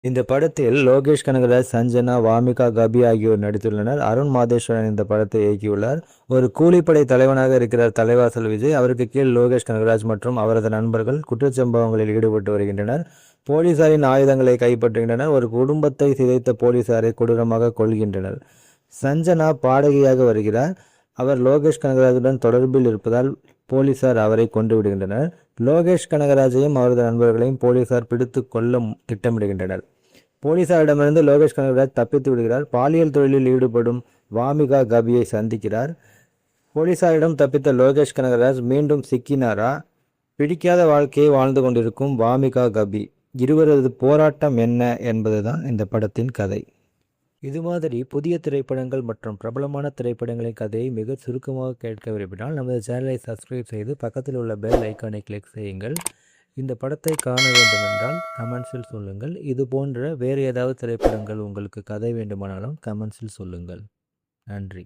இந்த படத்தில் லோகேஷ் கனகராஜ், சஞ்சனா, வாமிகா கபி ஆகியோர் நடித்துள்ளனர். அருண் மாதேஸ்வரன் இந்த படத்தை இயக்கியுள்ளார். ஒரு கூலிப்படை தலைவனாக இருக்கிறார் தலைவாசல் விஜய். அவருக்கு கீழ் லோகேஷ் கனகராஜ் மற்றும் அவரது நண்பர்கள் குற்றச்சம்பவங்களில் ஈடுபட்டு வருகின்றனர். போலீசாரின் ஆயுதங்களை கைப்பற்றுகின்றனர். ஒரு குடும்பத்தை சிதைத்த போலீசாரை கொடூரமாக கொல்கின்றனர். சஞ்சனா பாடகியாக வருகிறார். அவர் லோகேஷ் கனகராஜுடன் தொடர்பில் இருப்பதால் போலீசார் அவரை கொன்று விடுகின்றனர். லோகேஷ் கனகராஜையும் அவரது நண்பர்களையும் போலீசார் பிடித்து கொல்ல திட்டமிடுகின்றனர். போலீசாரிடமிருந்து லோகேஷ் கனகராஜ் தப்பித்து விடுகிறார். பாலியல் தொழிலில் ஈடுபடும் வாமிகா கபியை சந்திக்கிறார். போலீசாரிடம் தப்பித்த லோகேஷ் கனகராஜ் மீண்டும் சிக்கினாரா? பிடிக்காத வாழ்க்கையை வாழ்ந்து கொண்டிருக்கும் வாமிகா கபி, இருவரது போராட்டம் என்ன என்பதுதான் இந்த படத்தின் கதை. இது மாதிரி புதிய திரைப்படங்கள் மற்றும் பிரபலமான திரைப்படங்களின் கதையை மிக சுருக்கமாக கேட்க விரும்பினால் நமது சேனலை சப்ஸ்கிரைப் செய்து பக்கத்தில் உள்ள பெல் ஐக்கானை கிளிக் செய்யுங்கள். இந்த படத்தை காண வேண்டுமென்றால் கமெண்ட்ஸில் சொல்லுங்கள். இது போன்ற வேறு ஏதாவது திரைப்படங்கள் உங்களுக்கு கதை வேண்டுமானாலும் கமெண்ட்ஸில் சொல்லுங்கள். நன்றி.